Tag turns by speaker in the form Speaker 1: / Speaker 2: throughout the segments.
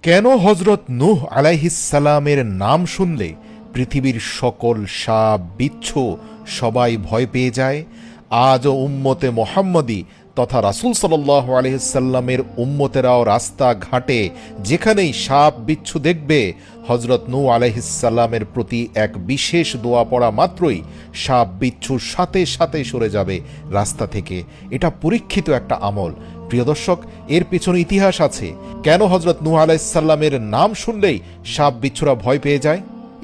Speaker 1: কেন হযরত নূহ আলাইহিস সালামের নাম শুনলে পৃথিবীর সকল সাপ বিচ্ছু সবাই ভয় পেয়ে যায়? আজও উম্মতে মুহাম্মদী তথা রাসূল সাল্লাল্লাহু আলাইহি সাল্লামের উম্মতেরাও রাস্তাঘাটে যেখানেই সাপ বিচ্ছু দেখবে, হযরত নূহ আলাইহিস সালামের প্রতি এক বিশেষ দোয়া পড়া মাত্রই সাপ বিচ্ছু সাথে সাথে সরে যাবে রাস্তা থেকে। এটা পরীক্ষিত একটা আমল। প্রিয় দর্শক, এর পেছনে ইতিহাস আছে। কেন হযরত নূহ আলাইহিস সালামের নাম শুনলেই সাপ বিচ্ছুরা ভয় পেয়ে যায়?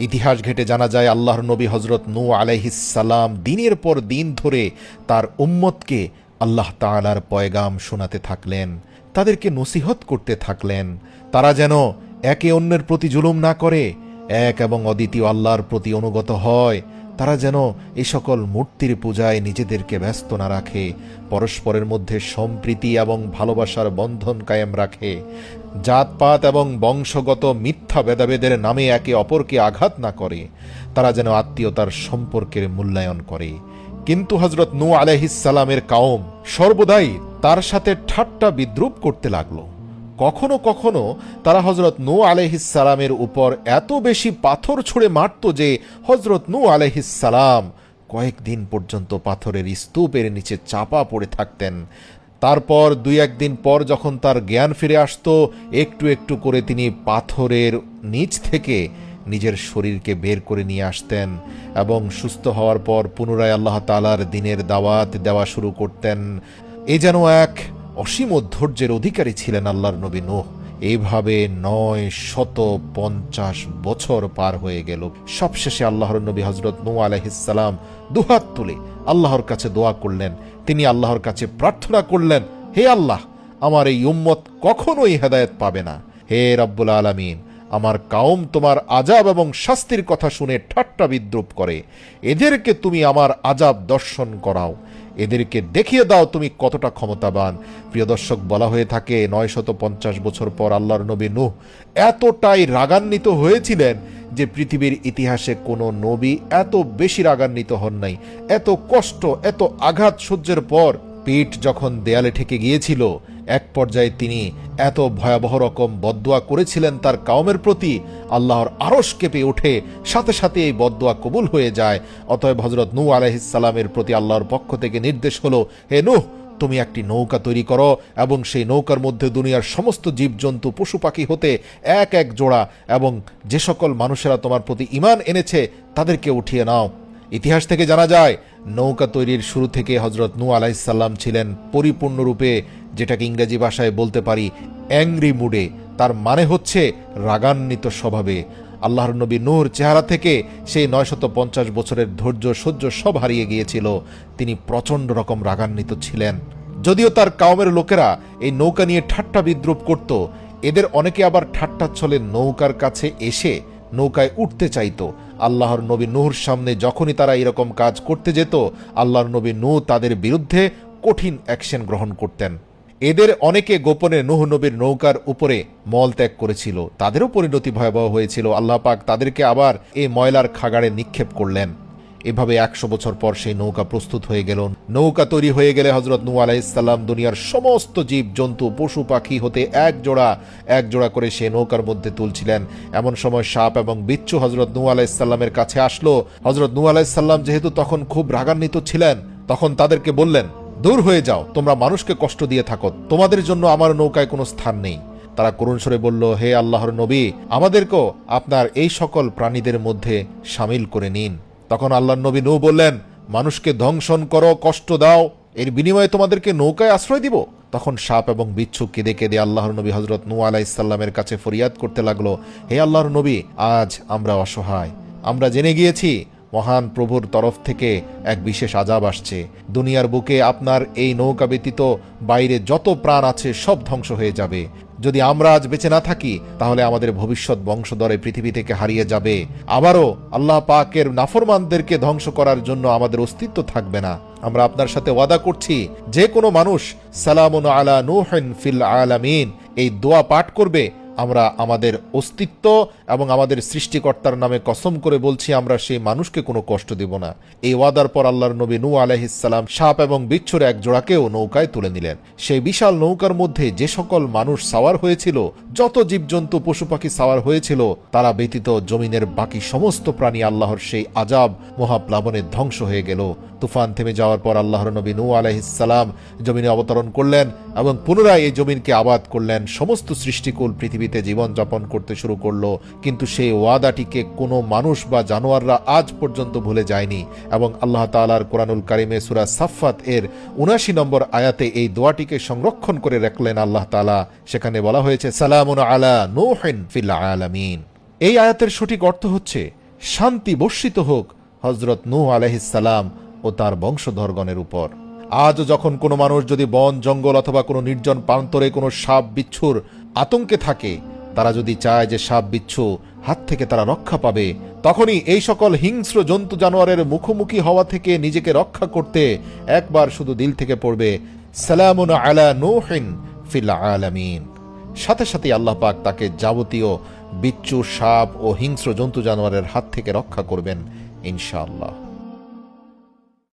Speaker 1: ইতিহাস ঘেটে জানা যায়, আল্লাহর নবী হযরত নূহ আলাইহিস সালাম দিনের পর দিন ধরে তার উম্মতকে আল্লাহ তাআলার পয়গাম শোনাতে থাকলেন, তাদেরকে নসিহত করতে থাকলেন, তারা যেন একে অন্যের প্রতি জুলুম না করে, এক এবং অদ্বিতীয় আল্লাহর প্রতি অনুগত হয়, তারা যেন এই সকল মূর্তির পূজায় নিজেদেরকে ব্যস্ত না রাখে, পরস্পরের মধ্যে সম্প্রীতি এবং ভালোবাসার বন্ধন কায়েম রাখে, জাতপাত এবং বংশগত মিথ্যা ভেদাভেদের নামে একে অপরকে আঘাত না করে, তারা যেন আত্মীয়তার সম্পর্কের মূল্যায়ন করে। কিন্তু হযরত নূহ আলাইহিস সালামের কওম সর্বদাই তার সাথে ঠাট্টা বিদ্রূপ করতে লাগলো। কখনো কখনো তারা হযরত নূহ আলাইহিস সালামের উপর এত বেশি পাথর ছুঁড়ে মারত যে হযরত নূহ আলাইহিস সালাম কয়েকদিন পর্যন্ত পাথরের স্তূপের নিচে চাপা পড়ে থাকতেন। তারপর দুই একদিন পর যখন তার জ্ঞান ফিরে আসত, একটু একটু করে তিনি পাথরের নিচ থেকে নিজের শরীরকে বের করে নিয়ে আসতেন এবং সুস্থ হওয়ার পর পুনরায় আল্লাহ তাআলার দ্বীনের দাওয়াত দেওয়া শুরু করতেন। এ যেন এক অসীম ধৈর্যের অধিকারী ছিলেন আল্লাহর নবী নূহ। এইভাবে 950 বছর পার হয়ে গেল। সবশেষে আল্লাহর নবী হযরত নূহ আলাইহিস সালাম দুহাত তুলে আল্লাহর কাছে দোয়া করলেন। তিনি আল্লাহর কাছে প্রার্থনা করলেন, হে আল্লাহ, আমার এই উম্মত কখনোই হেদায়েত পাবে না। হে রব্বুল আলামিন, আমার কওম তোমার আযাব এবং শাস্তির কথা শুনে ঠাট্টা বিদ্রূপ করে, এদেরকে তুমি আমার আযাব দর্শন করাও, এদেরকে দেখিয়ে দাও তুমি কতটা ক্ষমতাবান। প্রিয় দর্শক, বলা হয়ে থাকে 950 বছর পর আল্লাহর নবী নূহ এতটাই রাগান্বিত হয়েছিলেন যে পৃথিবীর ইতিহাসে কোনো নবী এত বেশি রাগান্বিত হন নাই। এত কষ্ট, এত আঘাত সহ্যের পর পিঠ যখন দেয়ালে ঠেকে গিয়েছিল, এক পর্যায়ে তিনি এত ভয়াবহ রকম বদদোয়া করেছিলেন তার কওমের প্রতি, আল্লাহর আরশ কেঁপে ওঠে, সাথে সাথে এই বদদোয়া কবুল হয়ে যায়। অতএব হযরত নূহ আলাইহিস সালামের প্রতি আল্লাহর পক্ষ থেকে নির্দেশ হলো, হে নূহ, তুমি একটি নৌকা তৈরি করো এবং সেই নৌকার মধ্যে দুনিয়ার সমস্ত জীবজন্তু পশু পাখি হতে এক এক জোড়া এবং যে সকল মানুষেরা তোমার প্রতি ঈমান এনেছে তাদেরকে উঠিয়ে নাও। ইতিহাস থেকে জানা যায়, নৌকা তৈরির শুরু থেকে হযরত নূহ আলাইহিস সালাম ছিলেন পরিপূর্ণরূপে, যেটাকে ইংরেজি ভাষায় বলতে পারি, অ্যাংরি মুডে। তার মানে হচ্ছে রাগান্বিত স্বভাবে। আল্লাহর নবী নূহর চেহারা থেকে সেই 950 বছরের ধৈর্য সহ্য সব হারিয়ে গিয়েছিল। তিনি প্রচণ্ড রকম রাগান্বিত ছিলেন। যদিও তার কওমের লোকেরা এই নৌকা নিয়ে ঠাট্টা বিদ্রূপ করত, এদের অনেকে আবার ঠাট্টার ছলে নৌকার কাছে এসে নৌকায় উঠতে চাইতো। আল্লাহর নবী নূহর সামনে যখনই তারা এরকম কাজ করতে যেত, আল্লাহর নবী নূহ তাদের বিরুদ্ধে কঠিন অ্যাকশন গ্রহণ করতেন। এদের অনেকে গোপনে নূহ নবীর নৌকার উপরে মল ত্যাগ করেছিল, তাদেরও পরিণতি ভয়াবহ হয়েছিল। আল্লাহ পাক তাদেরকে আবার এই ময়লার খাগাড়ে নিক্ষেপ করলেন। এভাবে 100 বছর পর সেই নৌকা প্রস্তুত হয়ে গেল। নৌকা তৈরি হয়ে গেলে হযরত নূহ আলাইহিস সালাম দুনিয়ার সমস্ত জীব জন্তু পশু পাখি হতে এক জোড়া করে সেই নৌকার মধ্যে তুলছিলেন। এমন সময় সাপ এবং বিচ্ছু হযরত নূহ আলাইহিস সালামের কাছে আসলো। হযরত নূহ আলাইহিস সালাম যেহেতু তখন খুব রাগান্বিত ছিলেন, তখন তাদেরকে বললেন, দূর হয়ে যাও, তোমরা মানুষকে কষ্ট দিয়ে থাকো, তোমাদের জন্য আমার নৌকায় কোনো স্থান নেই। তারা করুণ স্বরে বলল, হে আল্লাহর নবী, আমাদেরকেও আপনার এই সকল প্রাণীদের মধ্যে শামিল করে নিন। তখন আল্লাহর নবী নূহ বললেন, মানুষকে ধ্বংসন করো, কষ্ট দাও, এর বিনিময়ে তোমাদেরকে নৌকায় আশ্রয় দিব। তখন সাপ এবং বিচ্ছু কেঁদে কেঁদে আল্লাহর নবী হযরত নূহ আলাইহিস সালামের কাছে ফরিয়াদ করতে লাগলো, হে আল্লাহর নবী, আজ আমরা অসহায়, আমরা জেনে গিয়েছি মহান প্রভুর তরফ থেকে এক বিশেষ আযাব আসছে। দুনিয়ার বুকে আপনার এই নৌকা ব্যতীত বাইরে যত প্রাণ আছে সব ধ্বংস হয়ে যাবে। যদি আমরা আজ বেঁচে না থাকি, তাহলে আমাদের ভবিষ্যৎ বংশধর এই পৃথিবী থেকে হারিয়ে যাবে। আবারও আল্লাহ পাকের নাফরমানদেরকে ধ্বংস করার জন্য আমাদের অস্তিত্ব থাকবে না। আমরা আপনার সাথে ওয়াদা করছি, যে কোনো মানুষ সালামুন আলা নূহিন ফিল আলামিন এই দোয়া পাঠ করবে, আমরা আমাদের অস্তিত্ব এবং আমাদের সৃষ্টিকর্তার নামে কসম করে বলছি আমরা সেই মানুষকে কোনো কষ্ট দেব না। এই ওয়াদার পর আল্লাহর নবী নূহ আলাইহিস সালাম সাপ এবং বিচ্ছুর এক জোড়াকেও নৌকায় তুলে নিলেন। সেই বিশাল নৌকার মধ্যে যে সকল মানুষ সাওয়ার হয়েছিল, যত জীবজন্তু পশু পাখি সাওয়ার হয়েছিল, তারা ব্যতীত জমিনের বাকি সমস্ত প্রাণী আল্লাহর সেই আজাব মহাপ্লাবনে ধ্বংস হয়ে গেল। তুফান থেমে যাওয়ার পর আল্লাহর নবী নূহ আলাইহিস সালাম জমিনে অবতরণ করলেন এবং পুনরায় এই জমিনকে আবাদ করলেন। সমস্ত সৃষ্টিকুল পৃথিবীতে জীবন যাপন করতে শুরু করলো, কিন্তু সেই ওয়াদাটিকে কোনো মানুষ বা জানোয়াররা আজ পর্যন্ত ভুলে যায়নি। এবং আল্লাহ তাআলার কোরআনুল কারিমে সূরা সাফফাত এর ৭৯ নম্বর আয়াতে এই দোয়াটিকে সংরক্ষণ করে রাখলেন আল্লাহ তাআলা। সেখানে বলা হয়েছে সালামুন আলা নূহিন ফিল আলামিন। এই আয়াতের সঠিক অর্থ হচ্ছে শান্তি বর্ষিত হোক হযরত নূহ আলাইহিস সালাম ও তার বংশধরগণের উপর। আজও যখন কোনো মানুষ যদি বন জঙ্গল অথবা কোনো নির্জন প্রান্তরে কোনো সাপ বিচ্ছুর আতঙ্কে থাকে, তারা যদি চায় যে সাপ বিচ্ছু হাত থেকে তারা রক্ষা পাবে, তখনই এই সকল হিংস্র জন্তু জানোয়ারের মুখোমুখি হওয়া থেকে নিজেকে রক্ষা করতে একবার শুধু দিল থেকে পড়বে সালামুন আলা নূহিন ফিল আলামিন। সাথে সাথে আল্লাহ পাক তাকে যাবতীয় বিচ্ছু, সাপ ও হিংস্র জন্তু জানোয়ারের হাত থেকে রক্ষা করবেন ইনশাআল্লাহ।